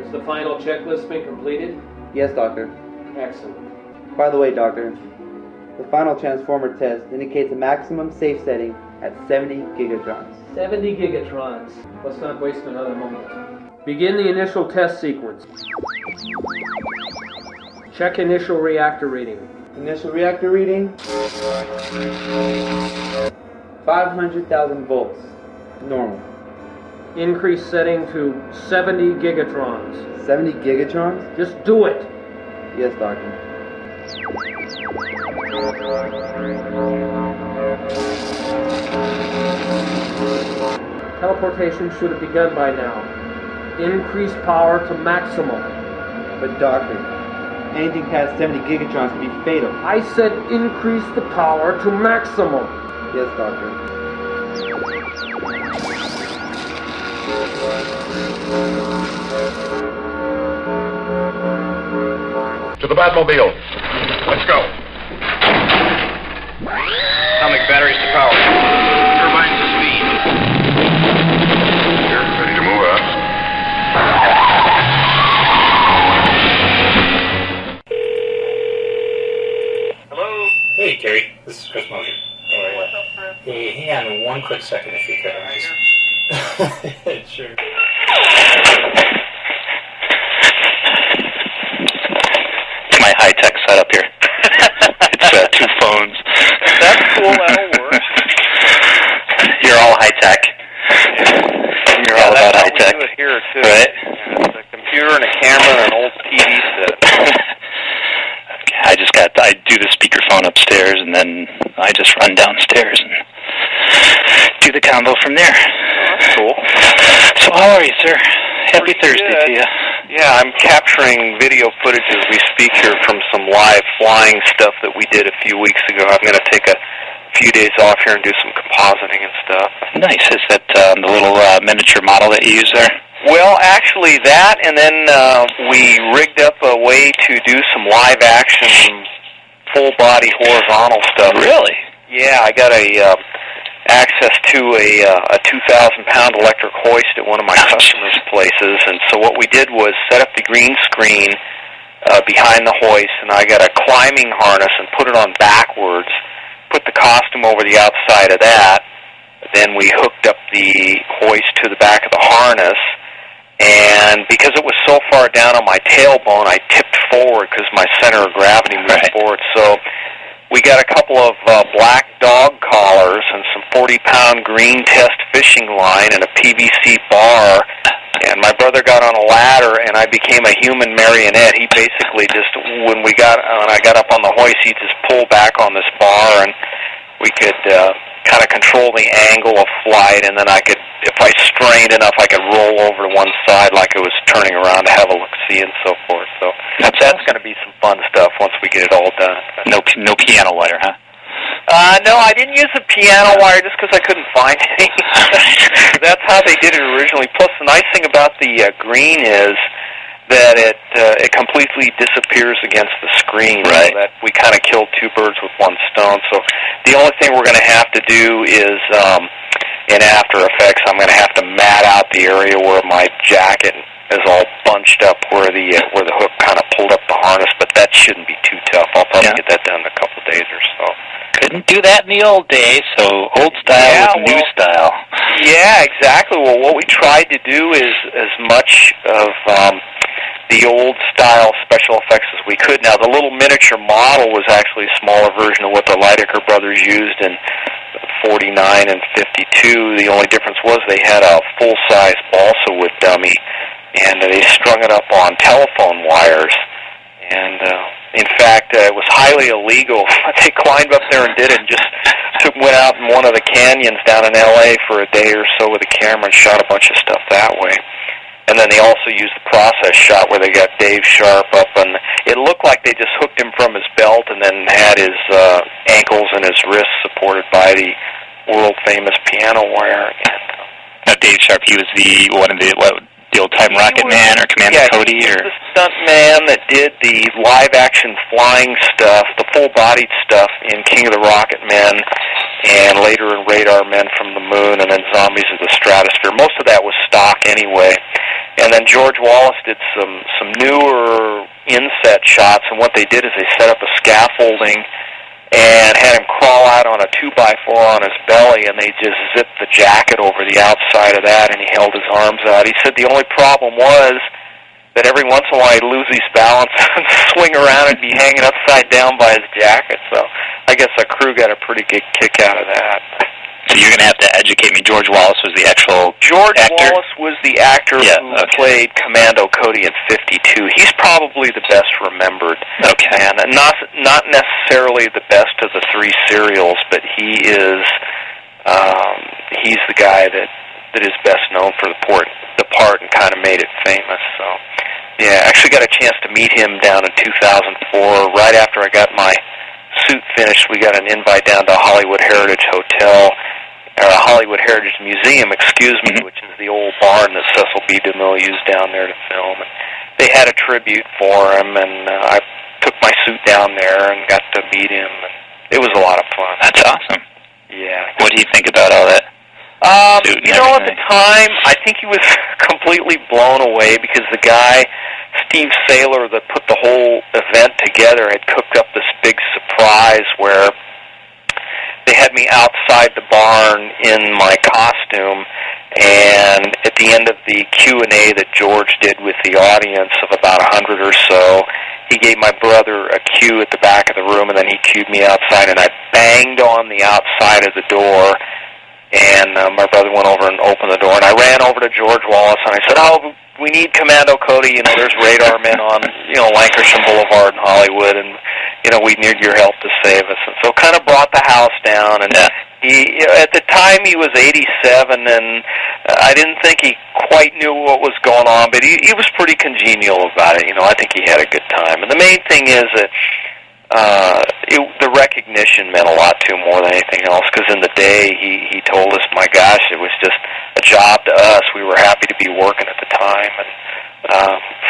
Has the final checklist been completed? Yes, Doctor. Excellent. By the way, Doctor, the final transformer test indicates a maximum safe setting at 70 gigatrons. 70 gigatrons. Let's not waste another moment. Begin the initial test sequence. Check initial reactor reading. Initial reactor reading, 500,000 volts. Normal. Increase setting to 70 gigatrons. 70 gigatrons? Just do it. Yes, Doctor. Teleportation should have begun by now. Increase power to maximum. But Doctor, anything past 70 gigatrons can be fatal. I said increase the power to maximum. Yes, Doctor. To the Batmobile. Let's go. Atomic batteries to power. Turbines to speed. Here, ready to move out. Hello? Hey, Gary. This is Chris Mosier. How are you? What's up, Chris? Hey, hang on 1 quick second if you could. Sure. My high-tech setup here. It's 2 phones. That's cool, that'll work. You're all high-tech. You're all about high-tech. We do it here, too. Right? Yeah, it's a computer and a camera and an old TV set. I do the speakerphone upstairs, and then I just run downstairs and do the combo from there. Oh, that's cool. So how are you, sir? Happy Thursday to you. Yeah, I'm capturing video footage as we speak here from some live flying stuff that we did a few weeks ago. I'm going to take a few days off here and do some compositing and stuff. Nice. Is that the little miniature model that you use there? Well, actually that, and then we rigged up a way to do some live action, full-body horizontal stuff. Really? Yeah, I got access to a 2,000-pound electric hoist at one of my customers' places, and so what we did was set up the green screen behind the hoist, and I got a climbing harness and put it on backwards, put the costume over the outside of that, then we hooked up the hoist to the back of the harness, and because it was so far down on my tailbone, I tipped forward because my center of gravity moved forward. So we got a couple of black dog collars and some 40-pound green test fishing line and a PVC bar. And my brother got on a ladder, and I became a human marionette. He basically just, when I got up on the hoist, he just pulled back on this bar, and we could kind of control the angle of flight, and then I could, if I strained enough, I could roll over to one side like I was turning around to have a look-see and so forth. So that's going to be some fun stuff once we get it all done. No piano wire, huh? No, I didn't use the piano wire just because I couldn't find any. That's how they did it originally. Plus, the nice thing about the green is that it completely disappears against the screen. Right. So that we kind of killed 2 birds with 1 stone. So the only thing we're going to have to do is, in After Effects, I'm going to have to mat out the area where my jacket is all bunched up, where the hook kind of pulled up the harness. But that shouldn't be too tough. I'll probably get that done in a couple of days or so. Couldn't do that in the old days, so old style with new style. Yeah, exactly. Well, what we tried to do is as much of the old-style special effects as we could. Now, the little miniature model was actually a smaller version of what the Lydecker brothers used in 49 and 52. The only difference was they had a full-size balsa wood dummy, and they strung it up on telephone wires. And in fact, it was highly illegal. They climbed up there and did it, and just went out in one of the canyons down in L.A. for a day or so with a camera and shot a bunch of stuff that way. And then they also used the process shot where they got Dave Sharp up, and it looked like they just hooked him from his belt and then had his ankles and his wrists supported by the world-famous piano wire. Now, Dave Sharp, he was the old-time Rocket Man or Commander Cody? He was the stunt man that did the live-action flying stuff, the full-bodied stuff in King of the Rocket Men, and later in Radar Men from the Moon, and then Zombies of the Stratosphere. Most of that was stock anyway. And then George Wallace did some newer inset shots, and what they did is they set up a scaffolding and had him crawl out on a 2x4 on his belly, and they just zipped the jacket over the outside of that, and he held his arms out. He said the only problem was that every once in a while he'd lose his balance and swing around and be hanging upside down by his jacket. So I guess our crew got a pretty good kick out of that. So you're going to have to educate me. George Wallace was the actual George actor? Wallace was the actor who played Commando Cody in 52. He's probably the best remembered. Okay. And not necessarily the best of the three serials, but he is he's the guy that is best known for the part and kind of made it famous. So yeah, I actually got a chance to meet him down in 2004. Right after I got my suit finished, we got an invite down to Hollywood Heritage Museum, which is the old barn that Cecil B. DeMille used down there to film. And they had a tribute for him, and I took my suit down there and got to meet him. And it was a lot of fun. That's awesome. Yeah. What do you think about all that? You know, at the time, I think he was completely blown away because the guy, Steve Saylor, that put the whole event together, had cooked up this big surprise where they had me outside the barn in my costume, and at the end of the Q&A that George did with the audience of about 100 or so, he gave my brother a cue at the back of the room, and then he cued me outside, and I banged on the outside of the door, and my brother went over and opened the door, and I ran over to George Wallace, and I said, "Oh, we need Commando Cody. You know, there's radar men on, Lankershim Boulevard in Hollywood, and, we need your help to save us." And so kind of brought the house down, and he, at the time he was 87, and I didn't think he quite knew what was going on, but he was pretty congenial about it. I think he had a good time. And the main thing is that the recognition meant a lot to him more than anything else, because in the day he told us, my gosh, it was just a job to us. We were happy to be working at the time, and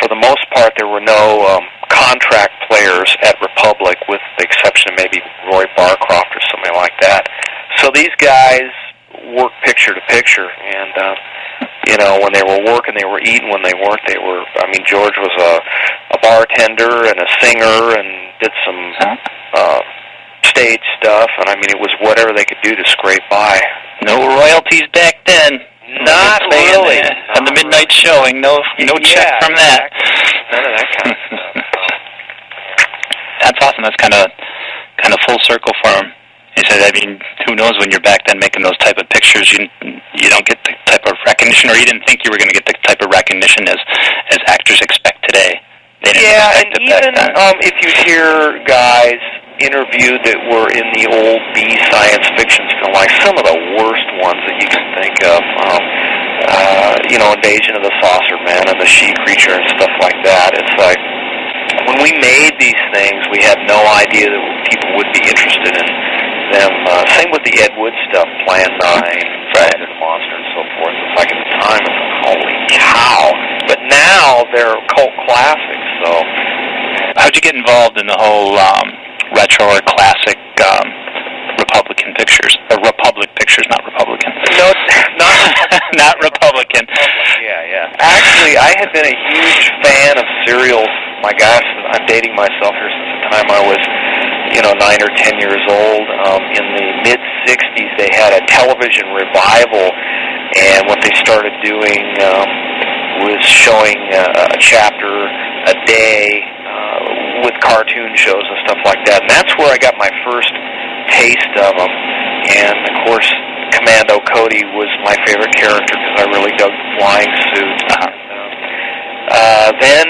for the most part there were no contract players at Republic, with the exception of maybe Roy Barcroft or somebody like that. So these guys worked picture to picture, and when they were working, they were eating. When they weren't, they were. I mean, George was a bartender and a singer, and did some stage stuff. And I mean, it was whatever they could do to scrape by. No royalties back then. Not really. On the midnight showing, no check from that. Exactly. None of that kind of stuff. That's awesome. That's kind of full circle for him. He said, I mean, who knows, when you're back then making those type of pictures, you don't get the type of recognition, or you didn't think you were going to get the type of recognition as actors expect today. They didn't expect it even back then. If you hear guys interviewed that were in the old B science fiction film, like some of the worst ones that you can think of, Invasion of the Saucer Man and the She Creature and stuff like that. It's like, when we made these things, we had no idea that people would be interested in them. Same with the Ed Wood stuff, Plan 9, Friday the Monster, and so forth. It's like at the time, it's like, holy cow. But now they're cult classics. So, how'd you get involved in the whole retro or classic Republican pictures? Or Republic pictures, not Republican. No, not Republican. Yeah. Actually, I had been a huge fan of serials. My gosh, I'm dating myself here since the time I was 9 or 10 years old. In the mid-'60s, they had a television revival, and what they started doing was showing a chapter a day with cartoon shows and stuff like that. And that's where I got my first taste of them. And, of course, Commando Cody was my favorite character because I really dug the flying suit. Then,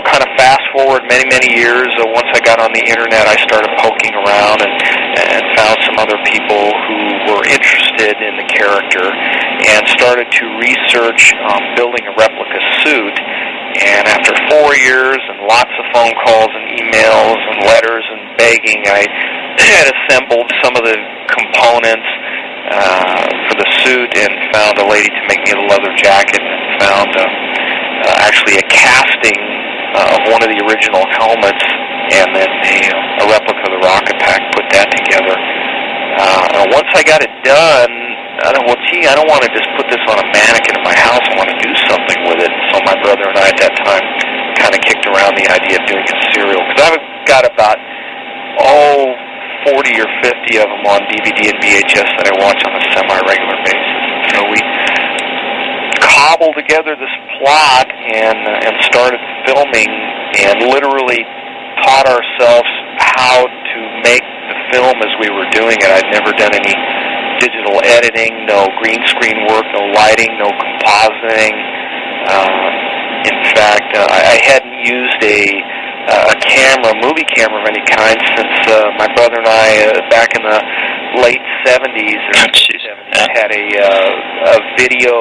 kind of fast forward many years, once I got on the internet, I started poking around and found some other people who were interested in the character and started to research building a replica suit. And after 4 years and lots of phone calls and emails and letters and begging, I had assembled some of the components for the suit and found a lady to make me a leather jacket, and found actually a casting of one of the original helmets, and then a replica of the rocket pack, put that together. Once I got it done, I don't want to just put this on a mannequin in my house. I want to do something with it. So idea of doing a serial, because I've got about 40 or 50 of them on DVD and VHS that I watch on a semi-regular basis. So we cobbled together this plot and started filming, and literally taught ourselves how to make the film as we were doing it. I'd never done any digital editing, no green screen work, no lighting, no compositing. In fact, I hadn't used a movie camera of any kind since my brother and I, back in the late 70s or 70s, had a video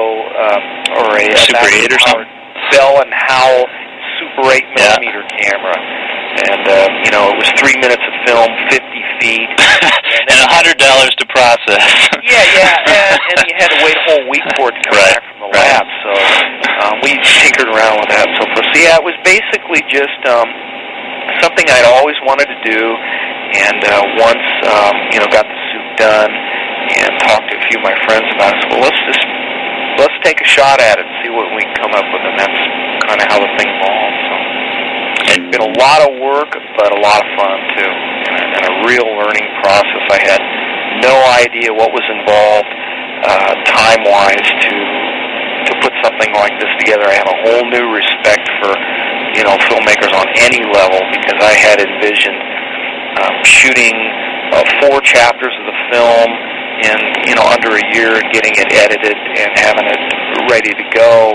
or a Super 8 or something? Bell and Howell Super 8 millimeter camera. And, it was 3 minutes of film, 50 feet. And $100 to process. And you had to wait a whole week for it to come back from the lab. So we tinkered around with that and so forth. So it was basically just something I'd always wanted to do. And once, got the suit done and talked to a few of my friends about it, so let's take a shot at it and see what we can come up with. And that's kind of how the thing evolved. So. It's been a lot of work, but a lot of fun, too, and a real learning process. I had no idea what was involved time-wise to put something like this together. I have a whole new respect for, filmmakers on any level, because I had envisioned shooting 4 chapters of the film in, under a year, and getting it edited and having it ready to go,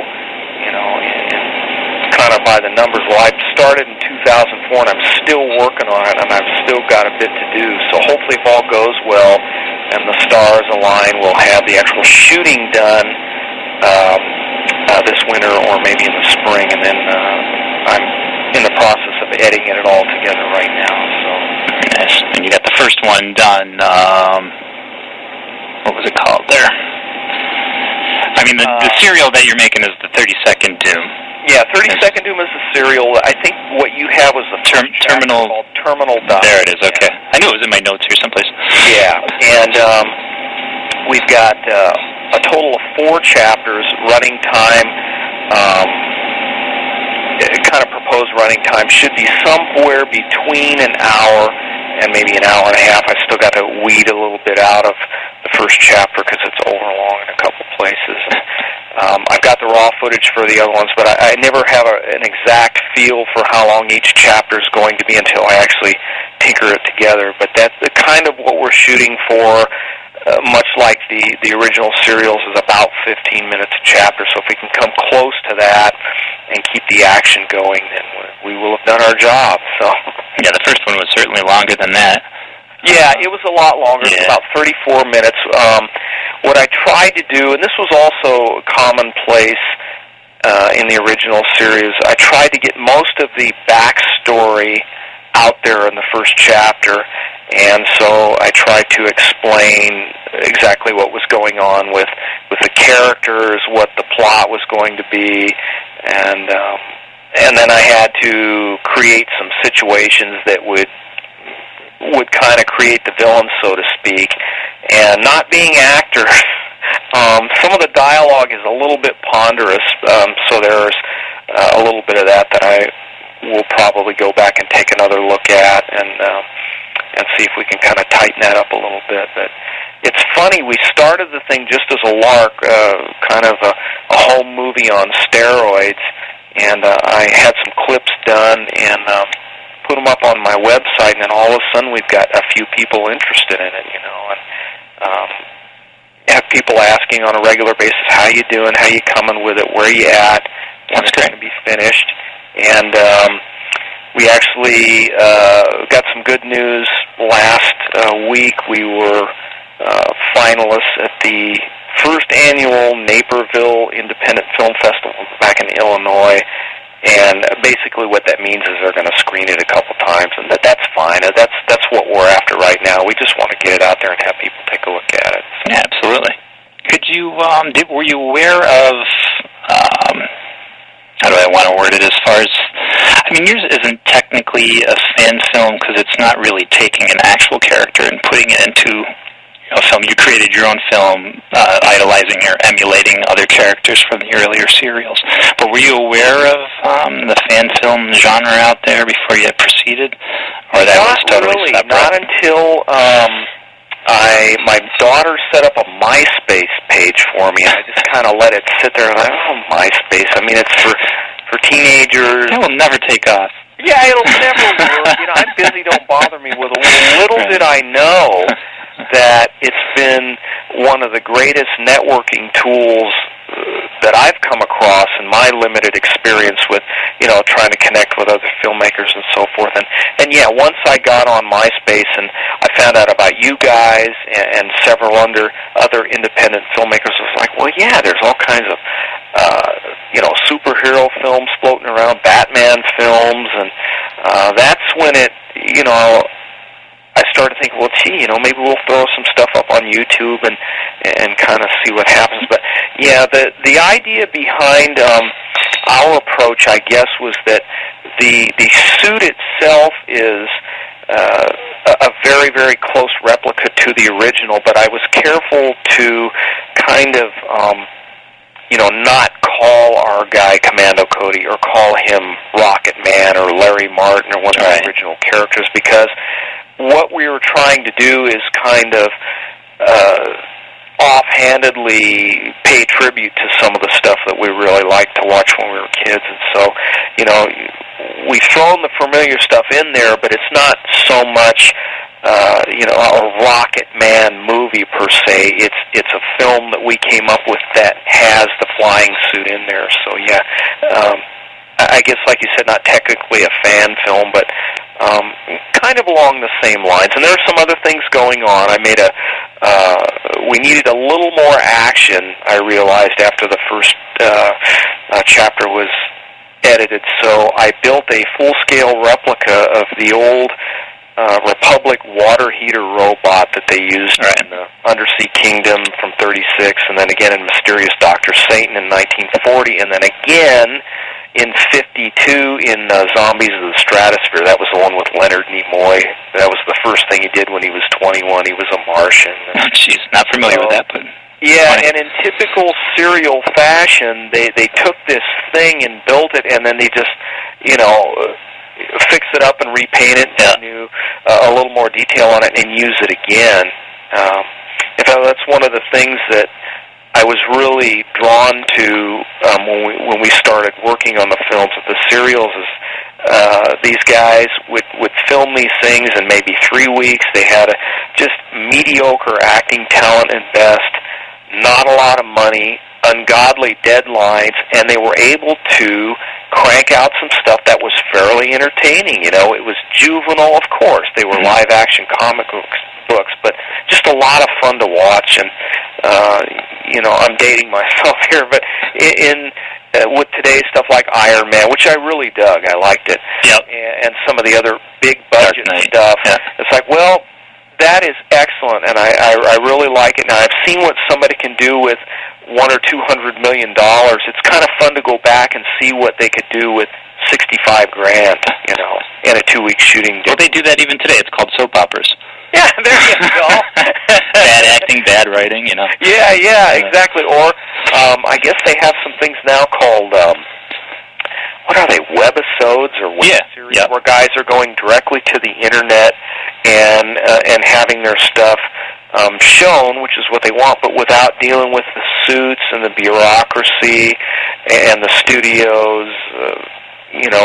kind of by the numbers. Well, I started in 2004, and I'm still working on it, and I've still got a bit to do. So hopefully, if all goes well and the stars align, we'll have the actual shooting done this winter or maybe in the spring. And then I'm in the process of editing it all together right now. So yes, and you got the first one done. What was it called there? I mean, the serial that you're making is the 30-second Doom. Yeah, 30-second Doom is the serial. I think what you have was the terminal. Called Terminal Dot. There it is. Okay, I knew it was in my notes here someplace. Yeah, and we've got a total of 4 chapters. Running time, kind of proposed running time should be somewhere between an hour and maybe an hour and a half. I still got to weed a little bit out of the first chapter because it's overlong in a couple places. I've got the raw footage for the other ones, but I never have an exact feel for how long each chapter is going to be until I actually tinker it together. But that's the kind of what we're shooting for, much like the original serials, is about 15 minutes a chapter. So if we can come close to that and keep the action going, then we will have done our job. So yeah, the first one was certainly longer than that. Yeah, it was a lot longer. It was about 34 minutes. What I tried to do, and this was also commonplace in the original series, I tried to get most of the backstory out there in the first chapter, and so I tried to explain exactly what was going on with the characters, what the plot was going to be, and then I had to create some situations that would kind of create the villain, so to speak. And not being actors, some of the dialogue is a little bit ponderous, so there's a little bit of that I will probably go back and take another look at and see if we can kind of tighten that up a little bit. But it's funny, we started the thing just as a lark, kind of a home movie on steroids, and I had some clips done and put them up on my website, and then all of a sudden we've got a few people interested in it, and have people asking on a regular basis, how you doing, how you coming with it, where you at, when it's going to be finished. And we actually got some good news last week. We were finalists at the first annual Naperville Independent Film Festival back in Illinois. And basically what that means is they're going to screen it a couple times, and that's fine. That's what we're after right now. We just want to get it out there and have people take a look at it. So. Yeah, absolutely. Could you, were you aware of, how do I want to word it, as far as, I mean, yours isn't technically a fan film because it's not really taking an actual character and putting it into film. You created your own film, idolizing or emulating other characters from the earlier serials. But were you aware of the fan film genre out there before you had proceeded, or that was totally really, separate? Not until my daughter set up a MySpace page for me, and I just kind of let it sit there. And MySpace. I mean, it's for teenagers. That will never take off. Yeah, it'll never work. I'm busy. Don't bother me with it. Little did I know that it's been one of the greatest networking tools that I've come across in my limited experience with, trying to connect with other filmmakers and so forth. And yeah, once I got on MySpace and I found out about you guys and several other independent filmmakers, I was like, well, yeah, there's all kinds of superhero films floating around, Batman films, and that's when it, I started thinking, well, gee, maybe we'll throw some stuff up on YouTube and kind of see what happens. But yeah, the idea behind our approach, I guess, was that the suit itself is a very, very close replica to the original, but I was careful to kind of not call our guy Commando Cody or call him Rocket Man or Larry Martin or one of the original characters, because what we were trying to do is kind of offhandedly pay tribute to some of the stuff that we really liked to watch when we were kids. And so, we've thrown the familiar stuff in there, but it's not so much a Rocket Man movie per se. It's a film that we came up with that has the flying suit in there. So yeah, I guess, like you said, not technically a fan film, but kind of along the same lines. And there are some other things going on. I made we needed a little more action, I realized, after the first chapter was edited. So I built a full-scale replica of the old Republic water heater robot that they used in the Undersea Kingdom from 36, and then again in Mysterious Dr. Satan in 1940, and then again in 52 in Zombies of the Stratosphere. That was the one with Leonard Nimoy. That was the first thing he did when he was 21. He was a Martian. Jeez, not familiar with that, but... Yeah, and in typical serial fashion, they took this thing and built it, and then they just, fix it up and repaint it and do a little more detail on it and use it again. In fact, that's one of the things that I was really drawn to when we started working on the films with the serials is these guys would film these things in maybe 3 weeks. They had just mediocre acting talent at best, not a lot of money, ungodly deadlines, and they were able to crank out some stuff that was fairly entertaining. It was juvenile, of course. They were live-action comic books, but just a lot of fun to watch. And I'm dating myself here, but with today's stuff like Iron Man, which I really dug, I liked it, and some of the other big budget stuff. It's like, well, that is excellent, and I really like it. Now, I've seen what somebody can do with $100 or $200 million. It's kind of fun to go back and see what they could do with $65,000, in a 2-week shooting day. Well, they do that even today. It's called soap operas. Yeah, there you go. Bad acting, bad writing, Yeah, exactly. Or I guess they have some things now called, what are they, webisodes or web series, where guys are going directly to the internet and having their stuff shown, which is what they want, but without dealing with the suits and the bureaucracy and the studios,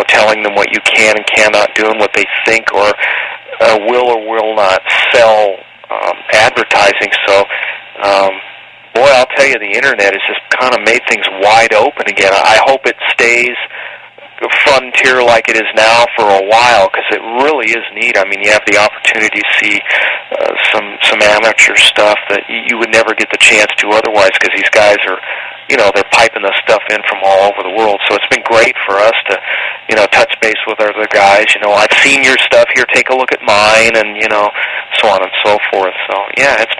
telling them what you can and cannot do and what they think or will or will not sell advertising. So, boy, I'll tell you, the internet has just kind of made things wide open again. I hope it stays frontier like it is now for a while, because it really is neat. I mean, you have the opportunity to see some amateur stuff that you would never get the chance to otherwise, because these guys are, they're piping the stuff in from all over the world. So it's been great for us to, touch base with other guys. I've seen your stuff here, take a look at mine, and so on and so forth. So yeah, it's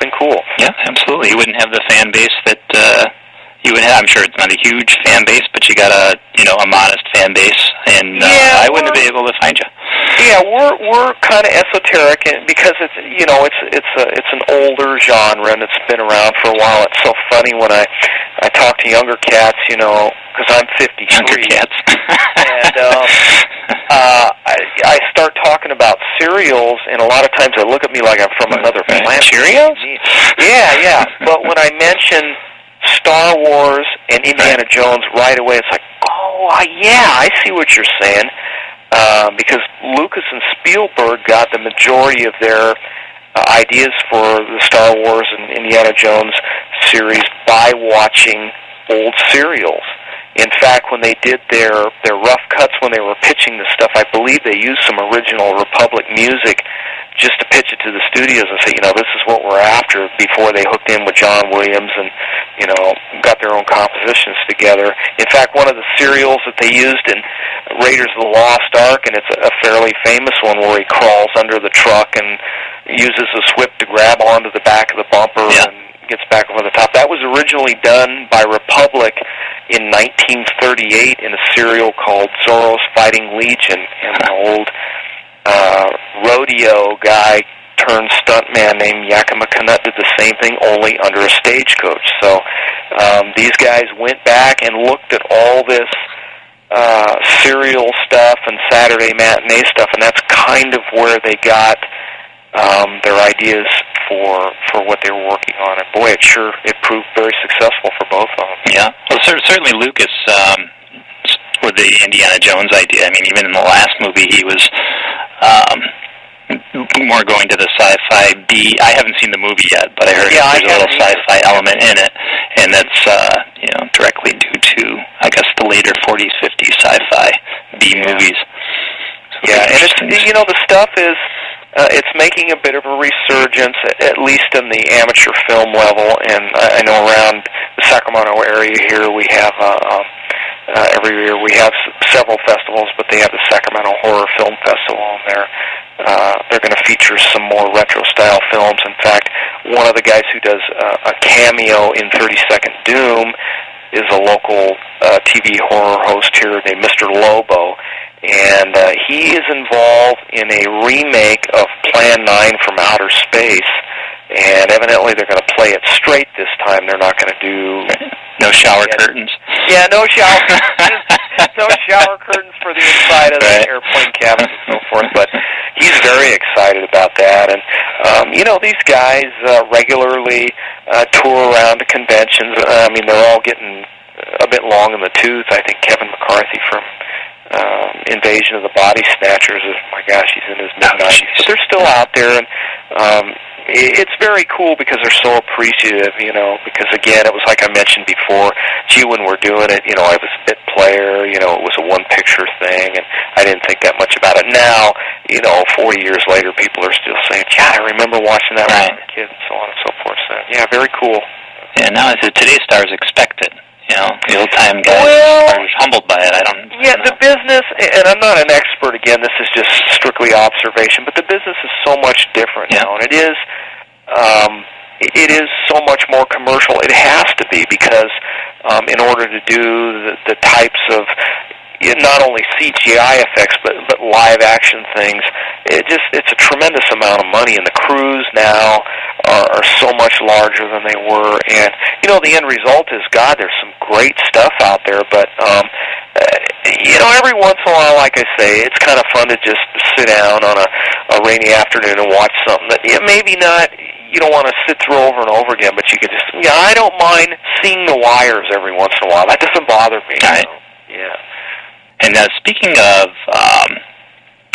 been cool. Yeah, absolutely. You wouldn't have the fan base that you would have. I'm sure it's not a huge fan base, but you got a modest fan base, and I wouldn't be able to find you. Yeah, we're kind of esoteric because it's an older genre and it's been around for a while. It's so funny when I talk to younger cats, because I'm 53. Younger cats. And I start talking about cereals, and a lot of times they look at me like I'm from another planet. Cheerios? Yeah. But when I mention Star Wars and Indiana Jones, right away it's like, I see what you're saying. Because Lucas and Spielberg got the majority of their ideas for the Star Wars and Indiana Jones series by watching old serials. In fact, when they did their rough cuts when they were pitching this stuff, I believe they used some original Republic music just to pitch it to the studios and say, this is what we're after, before they hooked in with John Williams and, got their own compositions together. In fact, one of the serials that they used in Raiders of the Lost Ark, and it's a fairly famous one where he crawls under the truck and uses a whip to grab onto the back of the bumper and gets back over the top. That was originally done by Republic in 1938 in a serial called Zorro's Fighting Legion, and an old rodeo guy turned stuntman named Yakima Canutt did the same thing, only under a stagecoach. So these guys went back and looked at all this serial stuff and Saturday matinee stuff, and that's kind of where they got their ideas for what they were working on. And boy, it proved very successful for both of them. Yeah, well, certainly Lucas with the Indiana Jones idea. I mean, even in the last movie, he was more going to the sci-fi B. I haven't seen the movie yet, but I heard there's a little sci-fi element in it, and that's directly due to, I guess, the later 40s, 50s sci-fi B movies. So and it's the stuff is it's making a bit of a resurgence, at least in the amateur film level. And I know around the Sacramento area here we have every year we have several festivals, but they have the Sacramento Horror Film Festival, and they're going to feature some more retro-style films. In fact, one of the guys who does a cameo in 30-Second Doom is a local TV horror host here named Mr. Lobo, and he is involved in a remake of Plan 9 from Outer Space, and evidently they're going to play it straight this time. They're not going to do... No shower curtains. Yeah, no shower curtains for the inside of the airplane cabin and so forth, but he's very excited about that. And, these guys regularly tour around to conventions. I mean, they're all getting a bit long in the tooth. I think Kevin McCarthy from Invasion of the Body Snatchers is, my gosh, he's in his mid-90s. But they're still out there, and it's very cool because they're so appreciative, because, again, it was like I mentioned before, when we're doing it, I was a bit player, it was a one-picture thing, and I didn't think that much about it. Now, 40 years later, people are still saying, I remember watching that when I was a kid, and so on and so forth. So, very cool. Yeah, now today's stars expect it. The old-time guys are humbled by it. The business, and I'm not an expert, again, this is just strictly observation, but the business is so much different now, and it is so much more commercial. It has to be, because in order to do the types of not only CGI effects but live action things, it's a tremendous amount of money, and the crews now are so much larger than they were. And the end result is, there's some great stuff out there, but every once in a while, like I say, it's kind of fun to just sit down on a rainy afternoon and watch something that maybe not you don't want to sit through over and over again, but you can just I don't mind seeing the wires every once in a while. That doesn't bother me. Right. And speaking of,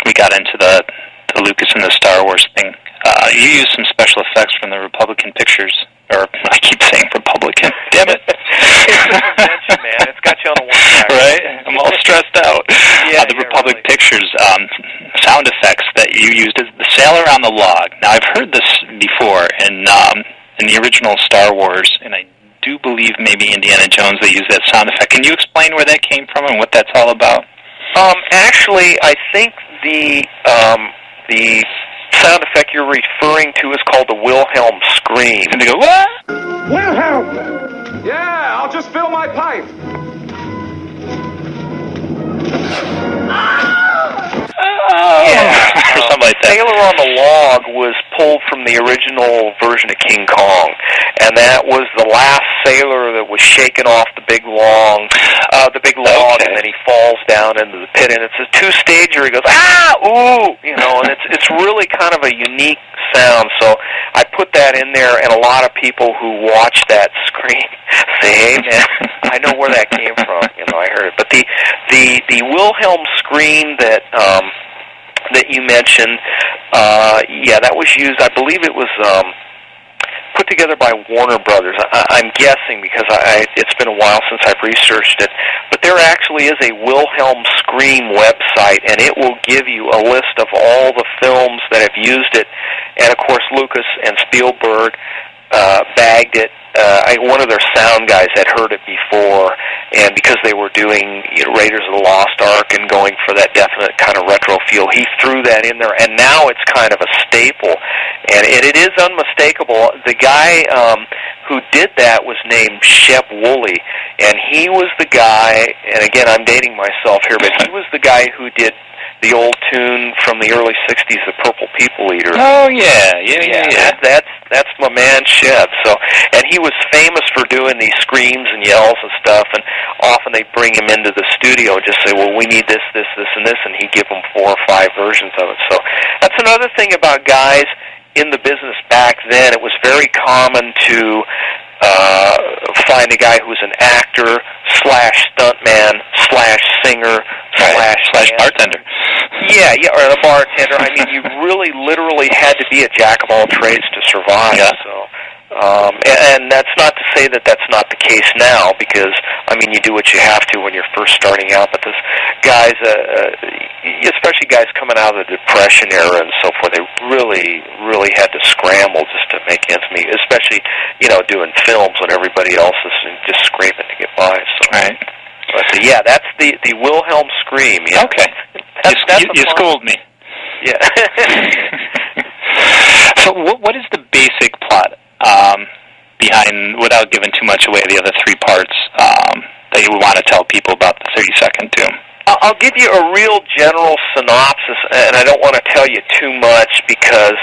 we got into the Lucas and the Star Wars thing. You used some special effects from the Republican Pictures, or I keep saying Republican. Damn it! It's a convention, man. It's got you on the one track. Right? I'm all stressed out. The Republic really. Pictures sound effects that you used is the sailor on the log. Now I've heard this before in the original Star Wars, and I do believe maybe Indiana Jones they used that sound effect. Can you explain where that came from and what that's all about? Actually, I think the sound effect you're referring to is called the Wilhelm scream. And they go, what? Wilhelm! Yeah, I'll just fill my pipe. Yeah. like that. Sailor on the Log was pulled from the original version of King Kong, and that was the last sailor that was shaken off the big log, Okay. and then he falls down into the pit, and it's a two-stager. He goes, ah, ooh, you know, and it's really kind of a unique sound. So I put that in there, and a lot of people who watch that scream say, hey, man, I know where that came from. You know, I heard it. But the Wilhelm scream that you mentioned, that was used, I believe it was put together by Warner Brothers. I'm guessing because it's been a while since I've researched it, but there actually is a Wilhelm Scream website, and it will give you a list of all the films that have used it, and of course Lucas and Spielberg bagged it. One of their sound guys had heard it before, and because they were doing Raiders of the Lost Ark and going for that definite kind of retro feel, he threw that in there, and now it's kind of a staple, and it is unmistakable. The guy who did that was named Shep Woolley, and he was the guy, and again, I'm dating myself here, but he was the guy who did the old tune from the early 60s, the Purple People Eater. Oh, yeah. That's my man, Shep. So, and he was famous for doing these screams and yells and stuff, and often they'd bring him into the studio and just say, well, we need this, this, this, and this, and he'd give them 4 or 5 versions of it. So that's another thing about guys in the business back then. It was very common to find a guy who's an actor / stuntman / singer / bartender. Yeah, or a bartender. I mean, you really literally had to be a jack of all trades to survive. Yeah. So, and that's not to say that that's not the case now, because I mean, you do what you have to when you're first starting out. But this guys, especially guys coming out of the Depression era and so forth, they really had to scramble just to make ends meet. Especially, doing films when everybody else is just scraping to get by. So. Right. But yeah, that's the Wilhelm Scream. Yeah. Okay. You schooled me. Yeah. So what is the basic plot behind, without giving too much away, the other 3 parts that you want to tell people about the 30-second tune? I'll give you a real general synopsis, and I don't want to tell you too much because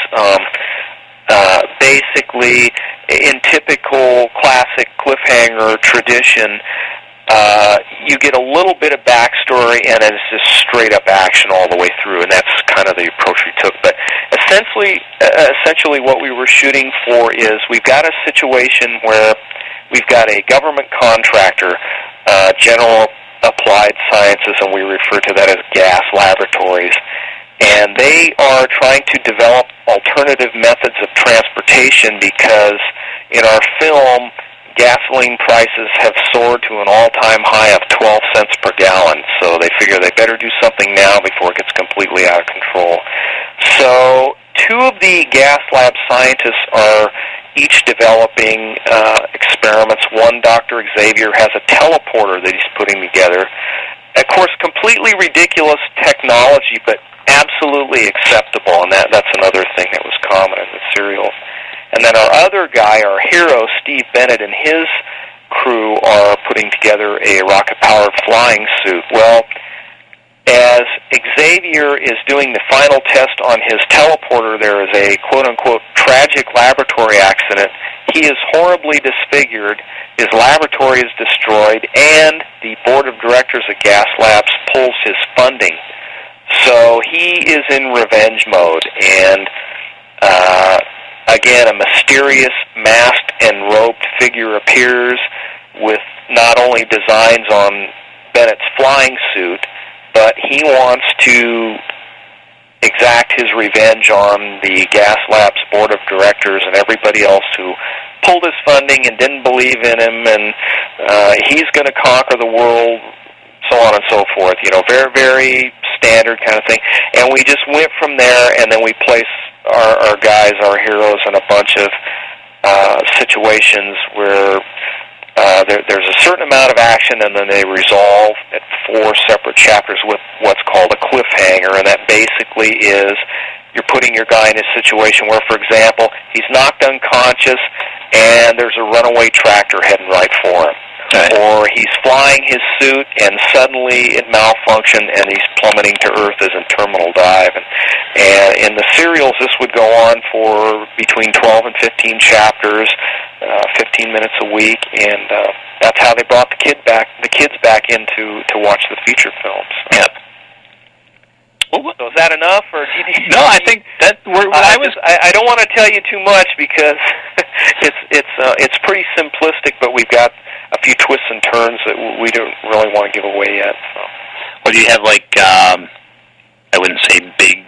basically, in typical classic cliffhanger tradition, you get a little bit of backstory, and it's just straight-up action all the way through, and that's kind of the approach we took. But essentially what we were shooting for is we've got a situation where we've got a government contractor, General Applied Sciences, and we refer to that as gas laboratories, and they are trying to develop alternative methods of transportation because in our film, gasoline prices have soared to an all-time high of 12 cents per gallon, so they figure they better do something now before it gets completely out of control. So 2 of the gas lab scientists are each developing experiments. One, Dr. Xavier, has a teleporter that he's putting together. Of course, completely ridiculous technology, but absolutely acceptable, and that's another thing that was common in the serial. And then our other guy, our hero, Steve Bennett, and his crew are putting together a rocket-powered flying suit. Well, as Xavier is doing the final test on his teleporter, there is a quote-unquote tragic laboratory accident. He is horribly disfigured, his laboratory is destroyed, and the board of directors of Gas Labs pulls his funding. So he is in revenge mode, and again, a mysterious masked and robed figure appears with not only designs on Bennett's flying suit, but he wants to exact his revenge on the Gas Labs board of directors and everybody else who pulled his funding and didn't believe in him, and he's going to conquer the world, so on and so forth. Very, very standard kind of thing. And we just went from there, and then we place our guys, our heroes, in a bunch of situations where there's a certain amount of action, and then they resolve at 4 separate chapters with what's called a cliffhanger, and that basically is you're putting your guy in a situation where, for example, he's knocked unconscious, and there's a runaway tractor heading right for him. Right. Or he's flying his suit and suddenly it malfunctioned and he's plummeting to Earth as in terminal dive. And in the serials, this would go on for between 12 and 15 chapters, 15 minutes a week, and that's how they brought the kids back in to watch the feature films. Yep. Well, so is that enough, or do you no? I think that I don't want to tell you too much because it's pretty simplistic, but we've got a few twists and turns that we don't really want to give away yet. So. Well, do you have like I wouldn't say big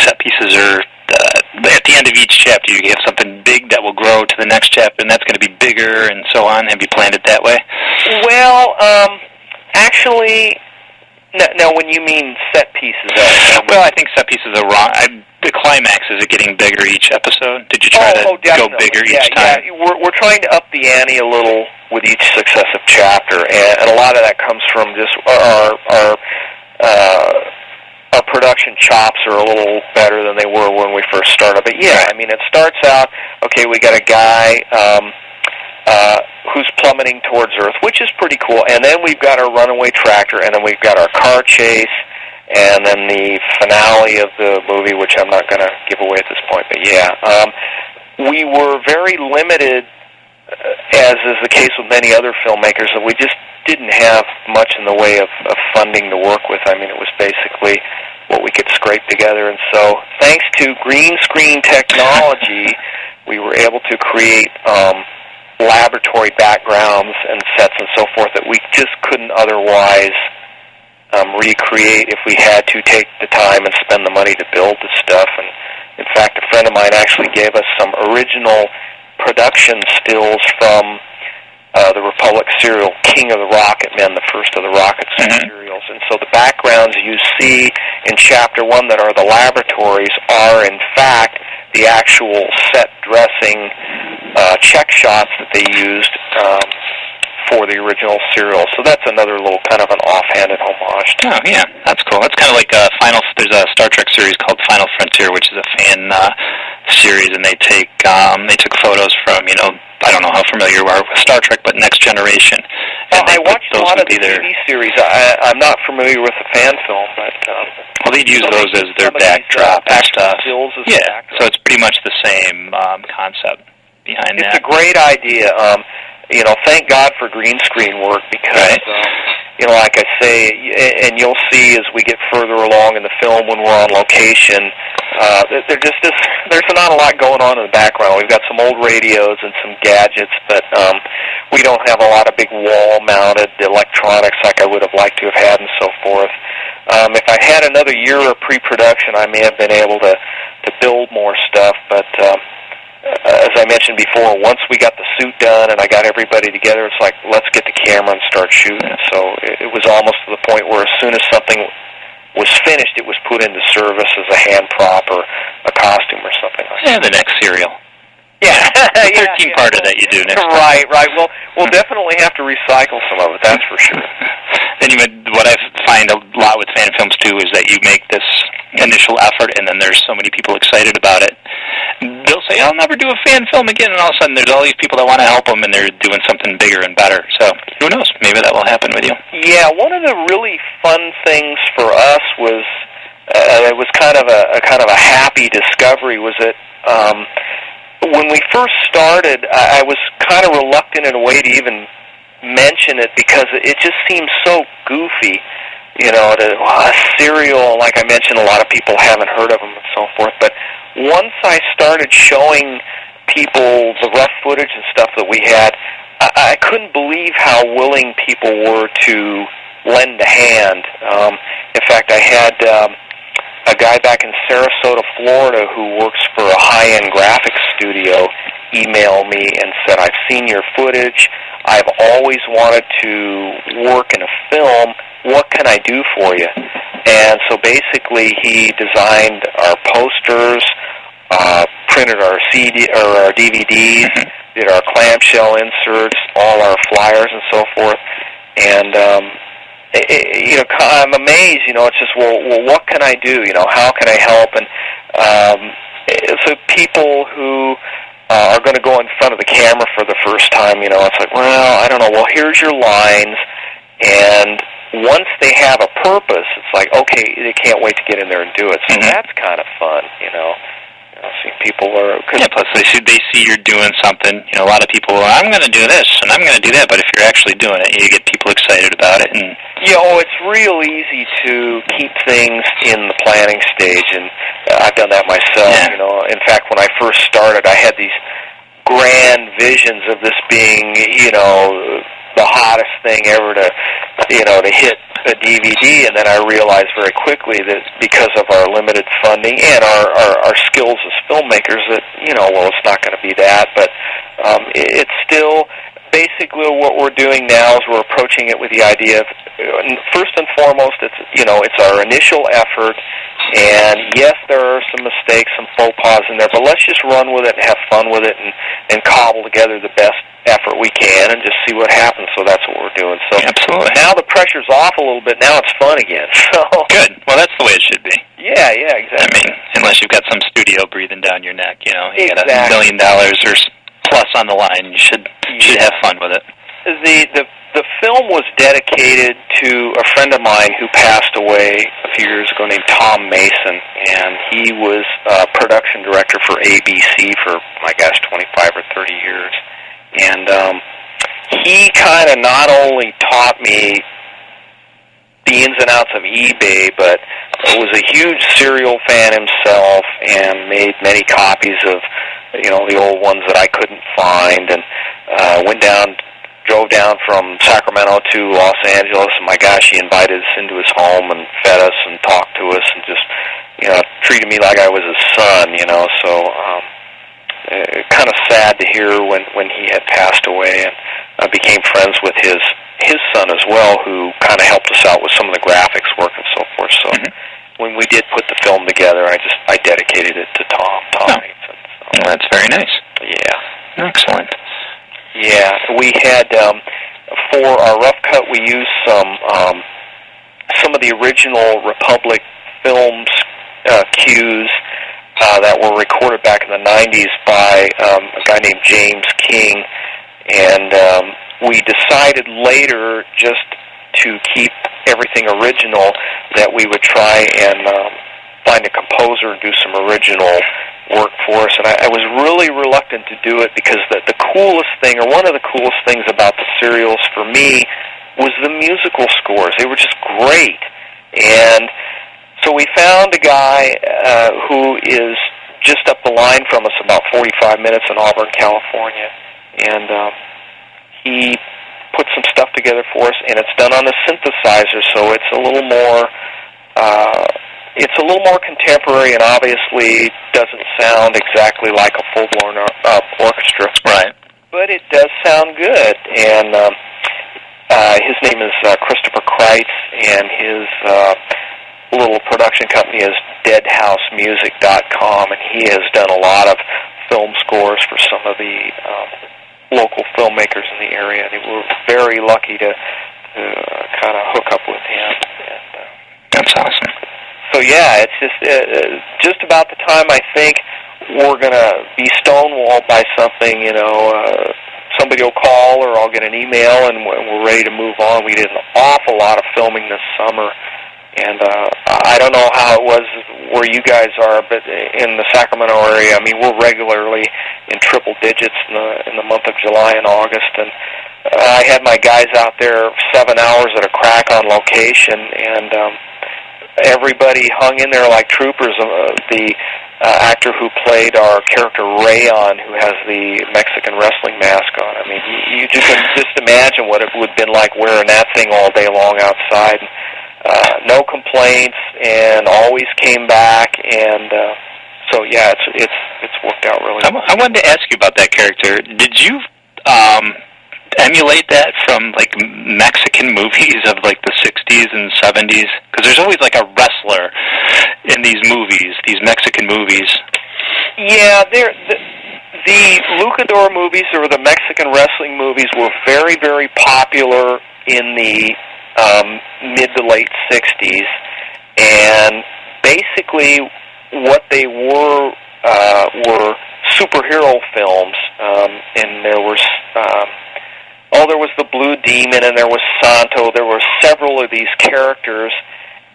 set pieces, or at the end of each chapter you have something big that will grow to the next chapter, and that's going to be bigger, and so on? Have you planned it that way? Well, actually. Now, when you mean set pieces, well, I think set pieces are wrong. The climaxes are getting bigger each episode. Did you try to go bigger each time? Yeah, we're trying to up the ante a little with each successive chapter, and a lot of that comes from just our production chops are a little better than they were when we first started. But yeah, I mean, it starts out, okay, we got a guy who's plummeting towards Earth, which is pretty cool. And then we've got our runaway tractor, and then we've got our car chase, and then the finale of the movie, which I'm not going to give away at this point. But yeah, we were very limited, as is the case with many other filmmakers, that we just didn't have much in the way of funding to work with. I mean, it was basically what we could scrape together. And so thanks to green screen technology, we were able to create laboratory backgrounds and sets and so forth that we just couldn't otherwise recreate if we had to take the time and spend the money to build the stuff. And in fact, a friend of mine actually gave us some original production stills from the Republic serial King of the Rocket Men, the first of the Rocket serials. And so the backgrounds you see in Chapter 1 that are the laboratories are, in fact, the actual set dressing check shots that they used for the original serial. So that's another little kind of an offhanded homage. Oh, yeah, that's cool. That's kind of like there's a Star Trek series called Final Frontier, which is a fan series, and they took photos from, I don't know how familiar you are with Star Trek, but Next Generation. And I watched a lot of the TV series. I'm not familiar with the fan film, but... well, they'd use those as their backdrop and stuff. Yeah, so it's pretty much the same concept behind that. It's a great idea. Thank God for green screen work because, like I say, and you'll see as we get further along in the film when we're on location, there's not a lot going on in the background. We've got some old radios and some gadgets, but we don't have a lot of big wall-mounted electronics like I would have liked to have had and so forth. If I had another year of pre-production, I may have been able to build more stuff, but as I mentioned before, once we got the suit done and I got everybody together, it's like, let's get the camera and start shooting. So it was almost to the point where as soon as something was finished, it was put into service as a hand prop or a costume or something like that. Yeah, the next serial. Yeah. The 13-parter that you do next time. Right. Well, we'll definitely have to recycle some of it, that's for sure. Then what I find a lot with fan films, too, is that you make this initial effort, and then there's so many people excited about it. They'll say, I'll never do a fan film again, and all of a sudden there's all these people that want to help them, and they're doing something bigger and better. So who knows? Maybe that will happen with you. Yeah, one of the really fun things for us was, it was kind of a happy discovery, was that when we first started, I was kind of reluctant in a way to even mention it because it just seems so goofy, a serial, like I mentioned, a lot of people haven't heard of them and so forth, but once I started showing people the rough footage and stuff that we had, I couldn't believe how willing people were to lend a hand. In fact, I had a guy back in Sarasota, Florida, who works for a high-end graphics studio, emailed me and said, I've seen your footage. I've always wanted to work in a film. What can I do for you? And so basically he designed our posters, printed our CD or our DVDs, did our clamshell inserts, all our flyers and so forth. And I'm amazed. It's just well, what can I do? How can I help? And so people who are going to go in front of the camera for the first time, it's like, well, I don't know. Well, here's your lines, and once they have a purpose, it's like, okay, they can't wait to get in there and do it. So that's kind of fun, seeing people are... plus they see you're doing something. A lot of people are, I'm going to do this, and I'm going to do that, but if you're actually doing it, you get people excited about it. And it's real easy to keep things in the planning stage, and I've done that myself, In fact, when I first started, I had these grand visions of this being, the hottest thing ever to hit a DVD, and then I realized very quickly that because of our limited funding and our skills as filmmakers that, it's not going to be that, but it's still basically what we're doing now is we're approaching it with the idea of, first and foremost, it's our initial effort, and yes, there are some mistakes, some faux pas in there, but let's just run with it and have fun with it and cobble together the best effort we can and just see what happens. So that's what we're doing. So absolutely. Now the pressure's off a little bit. Now it's fun again. So good. Well, that's the way it should be. Yeah, exactly. I mean, unless you've got some studio breathing down your neck, you exactly. got $1 million or plus on the line. You should have fun with it. The film was dedicated to a friend of mine who passed away a few years ago named Tom Mason, and he was production director for ABC for, 25 or 30 years. And he kind of not only taught me the ins and outs of eBay, but was a huge serial fan himself and made many copies of, the old ones that I couldn't find, and drove down from Sacramento to Los Angeles, and my gosh, he invited us into his home and fed us and talked to us and just, treated me like I was his son, so kind of sad to hear when he had passed away, and I became friends with his son as well, who kind of helped us out with some of the graphics work and so forth. So when we did put the film together, I dedicated it to Tom Mason. So. Well, that's very nice. Yeah. Excellent. Yeah, we had for our rough cut, we used some of the original Republic films cues that were recorded back in the 90s by a guy named James King, and we decided later, just to keep everything original, that we would try and find a composer and do some original work for us. And I was really reluctant to do it because the coolest thing, or one of the coolest things about the serials for me, was the musical scores. They were just great. And so we found a guy who is just up the line from us, about 45 minutes in Auburn, California, and he put some stuff together for us, and it's done on a synthesizer, so it's a little more contemporary, and obviously doesn't sound exactly like a full-blown orchestra. Right. But it does sound good, and his name is Christopher Kreitz, and his little production company is deadhousemusic.com, and he has done a lot of film scores for some of the local filmmakers in the area, and we were very lucky to kind of hook up with him. And, that's awesome. So yeah, it's just about the time I think we're going to be stonewalled by something, somebody will call or I'll get an email and we're ready to move on. We did an awful lot of filming this summer, and I don't know how it was where you guys are, but in the Sacramento area, I mean, we're regularly in triple digits in the month of July and August, and I had my guys out there 7 hours at a crack on location, and everybody hung in there like troopers. The actor who played our character Rayon, who has the Mexican wrestling mask on, I mean, you can just imagine what it would have been like wearing that thing all day long outside. No complaints, and always came back, and so yeah, it's worked out really well. I wanted to ask you about that character. Did you emulate that from like Mexican movies of like the 60s and 70s? Because there's always like a wrestler in these movies, these Mexican movies. Yeah, the luchador movies or the Mexican wrestling movies were very, very popular in the mid to late 60s, and basically what they were superhero films, and there was there was the Blue Demon, and there was Santo. There were several of these characters,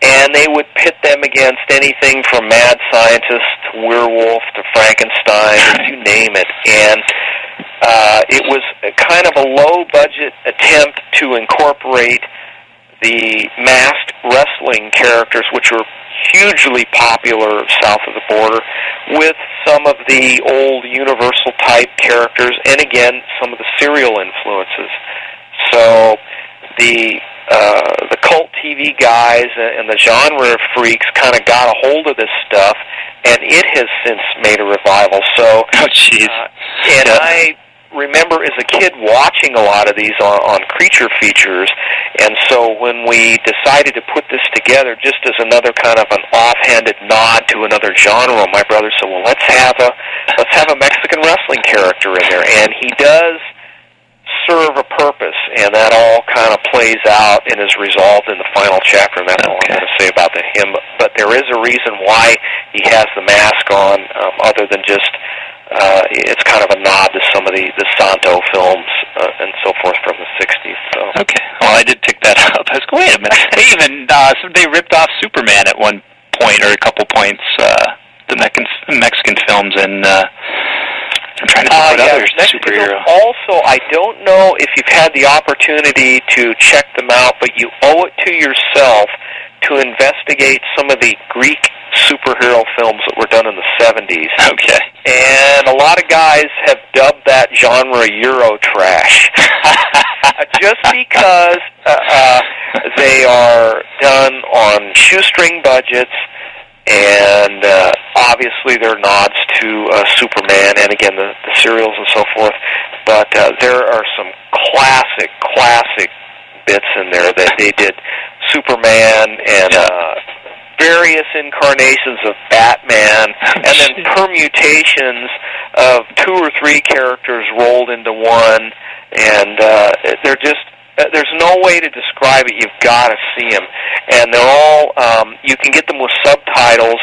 and they would pit them against anything from mad scientist to werewolf to Frankenstein, you name it. And it was a kind of a low-budget attempt to incorporate the masked wrestling characters, which were hugely popular south of the border, with some of the old Universal-type characters, and again, some of the serial influences. So the cult TV guys and the genre freaks kind of got a hold of this stuff, and it has since made a revival. So, I remember as a kid watching a lot of these on creature features, and so when we decided to put this together just as another kind of an offhanded nod to another genre, my brother said, well, let's have a Mexican wrestling character in there, and he does serve a purpose, and that all kind of plays out and is resolved in the final chapter, and that's all I'm going to say about him. But there is a reason why he has the mask on, other than just it's kind of a nod to some of the Santo films and so forth from the 60s. So. Okay, well, I did pick that up. I was going, wait a minute. They even they ripped off Superman at one point, or a couple points, the Mexican films, and I'm trying to think what others superhero. Also, I don't know if you've had the opportunity to check them out, but you owe it to yourself to investigate some of the Greek superhero films that were done in the 70s. Okay. And a lot of guys have dubbed that genre Euro trash. Just because they are done on shoestring budgets, and obviously they're nods to Superman and, again, the serials and so forth. But there are some classic bits in there that they did. Superman and various incarnations of Batman, and then permutations of 2 or 3 characters rolled into one, and they're just, there's no way to describe it. You've got to see them. And they're all, you can get them with subtitles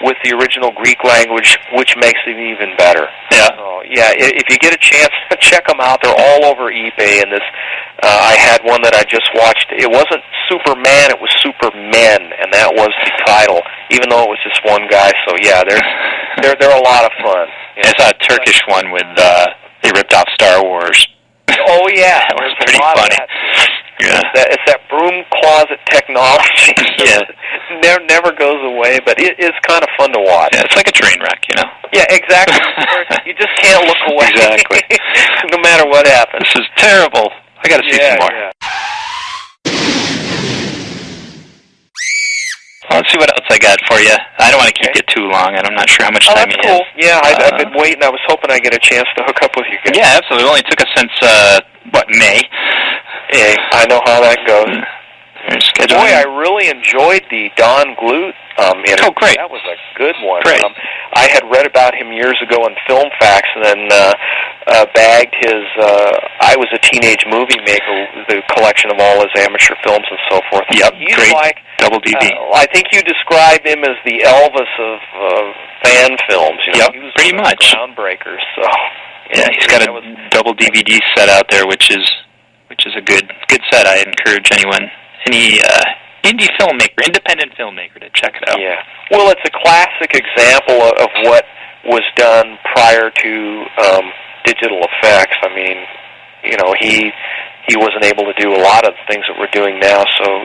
with the original Greek language, which makes them even better. Yeah. So, if you get a chance, check them out. They're all over eBay. And this, I had one that I just watched. It wasn't Superman, it was Supermen, and that was the title, even though it was just one guy. So they're a lot of fun. I saw a Turkish one with they ripped off Star Wars. Oh yeah, that was pretty funny. It's that broom closet technology. Never goes away, but it is kind of fun to watch. Yeah, it's like a train wreck, you know. Yeah, exactly. You just can't look away. Exactly. No matter what happens. This is terrible. I got to see some more. Yeah. Well, let's see what else I got for you. I don't want to keep you too long, and I'm not sure how much time you have. Yeah, I've been waiting. I was hoping I'd get a chance to hook up with you guys. Yeah, absolutely. It only took us since, May. Yeah, I know how that goes. Boy, I really enjoyed the Don Glut interview. Oh, great. That was a good one. Great. I had read about him years ago in Film Facts, and then bagged his I Was a Teenage Movie Maker, the collection of all his amateur films and so forth. Yep, He's great. Like, double DV. I think you described him as the Elvis of fan films. You know? Yep, he was pretty one of much. the groundbreakers. So yeah, he's got a double DVD set out there, which is a good set. I encourage any independent filmmaker to check it out. Yeah. Well, it's a classic example of what was done prior to digital effects. I mean, you know, he wasn't able to do a lot of the things that we're doing now, so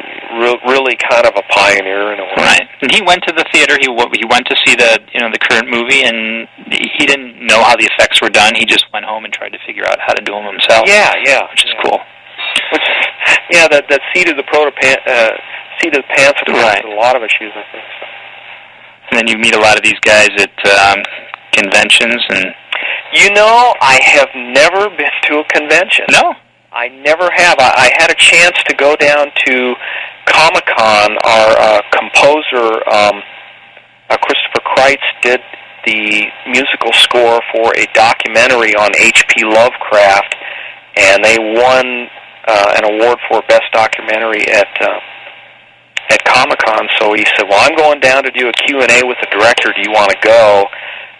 really kind of a pioneer in a way. Right. And he went to the theater. He went to see the current movie, and he didn't know how the effects were done. He just went home and tried to figure out how to do them himself. Yeah. Which is cool. That seat of the pants right. a lot of issues, I think. So. And then you meet a lot of these guys at conventions, and I have never been to a convention. No, I never have. I had a chance to go down to Comic-Con. Our composer, Christopher Kreitz, did the musical score for a documentary on H.P. Lovecraft, and they won an award for Best Documentary at Comic-Con. So he said, well, I'm going down to do a Q&A with the director. Do you want to go?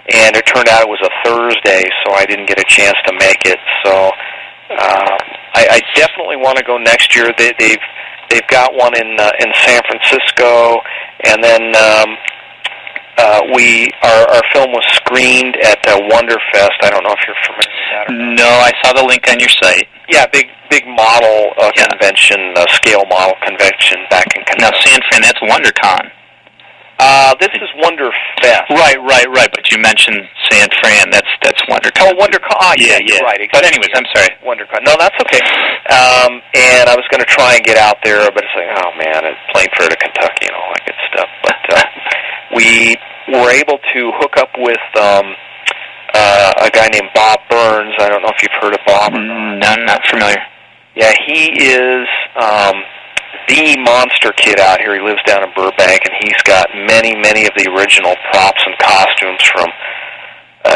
and it turned out it was a Thursday, so I didn't get a chance to make it. So I definitely want to go next year. They've got one in San Francisco, and then our film was screened at Wonderfest. I don't know if you're familiar with that or not. No, I saw the link on your site. Yeah, big model convention, scale model convention back in Kentucky. Now, San Fran, that's WonderCon. This is Wonderfest. Right. But you mentioned San Fran. That's WonderCon. Oh, WonderCon. Yeah. Right. Exactly. But anyways, I'm sorry. WonderCon. No, that's okay. And I was going to try and get out there, but it's like, oh man, it's plane fare to Kentucky and all that good stuff. But we were able to hook up with a guy named Bob Burns. I don't know if you've heard of Bob or not. No, I'm not familiar. Yeah, he is the monster kid out here. He lives down in Burbank, and he's got many of the original props and costumes from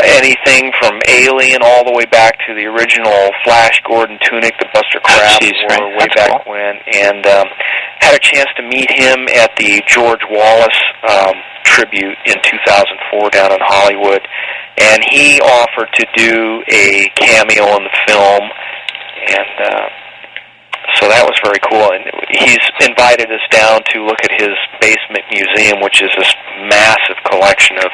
anything from Alien all the way back to the original Flash Gordon tunic that Buster Crabbe wore way back when. And had a chance to meet him at the George Wallace tribute in 2004 down in Hollywood. And he offered to do a cameo in the film, and so that was very cool. And he's invited us down to look at his basement museum, which is this massive collection of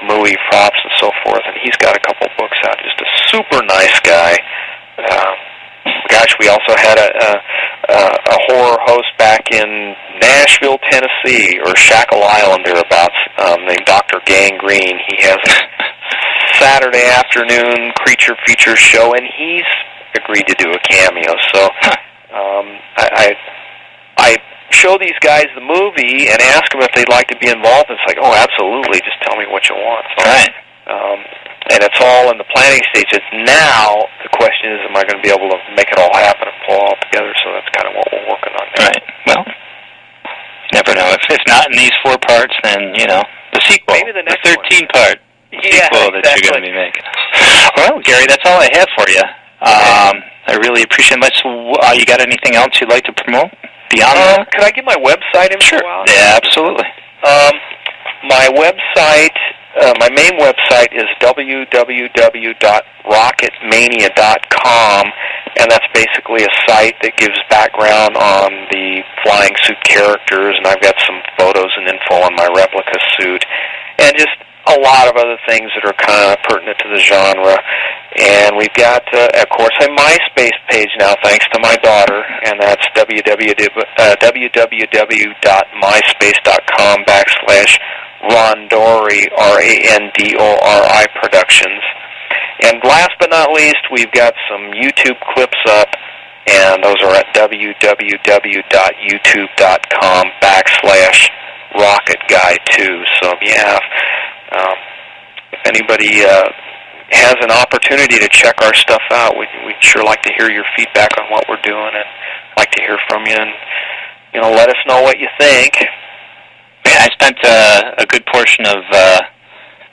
movie props and so forth. And he's got a couple books out. Just a super nice guy. Gosh, we also had a horror host back in Nashville, Tennessee, or Shackle Island thereabouts, named Dr. Gangrene. He has a Saturday afternoon creature feature show, and he's agreed to do a cameo. So I show these guys the movie and ask them if they'd like to be involved. It's like, oh, absolutely, just tell me what you want. So, right. And it's all in the planning stage. It's now the question is, am I going to be able to make it all happen and pull it all together? So that's kind of what we're working on now. Right. Well, you never know. If it's not in these 4 parts, then, the sequel, maybe the next 13-part sequel that you're going to be making. Well, Gary, that's all I have for you. I really appreciate it. You got anything else you'd like to promote beyond that? Could I give my website info out? Yeah, absolutely. My website, my main website is www.rocketmania.com, and that's basically a site that gives background on the flying suit characters, and I've got some photos and info on my replica suit, and just a lot of other things that are kind of pertinent to the genre. And we've got, of course, a MySpace page now, thanks to my daughter, and that's www.myspace.com/Randori, Randori Productions. And last but not least, we've got some YouTube clips up, and those are at www.youtube.com/RocketGuy2. So if anybody has an opportunity to check our stuff out, we'd sure like to hear your feedback on what we're doing, and like to hear from you, and let us know what you think. Yeah, I spent a good portion of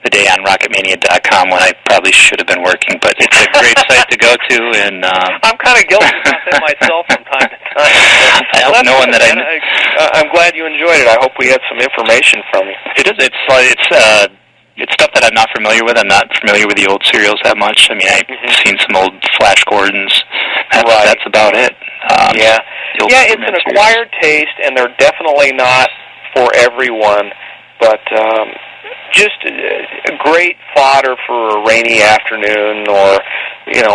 the day on RocketMania.com when I probably should have been working, but it's a great site to go to, and I'm kind of guilty about that myself from time to time. I'm glad you enjoyed it. I hope we had some information from you. It is. It's stuff that I'm not familiar with. I'm not familiar with the old serials that much. I mean, I've seen some old Flash Gordons. That's about it. It's an acquired taste, and they're definitely not for everyone, but just great fodder for a rainy afternoon, or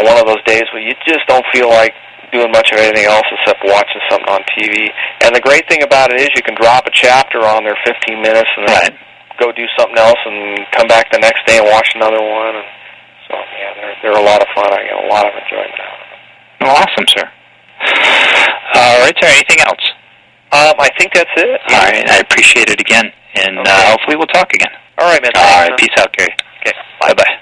one of those days where you just don't feel like doing much of anything else except watching something on TV. And the great thing about it is you can drop a chapter on there 15 minutes and then go do something else and come back the next day and watch another one. And so, they're a lot of fun. I get a lot of enjoyment out of them. Well, awesome, sir. All right, sir. Anything else? I think that's it. Yeah. All right. I appreciate it again, and hopefully we'll talk again. All right, man. All right. Peace out, Gary. Okay. Bye-bye.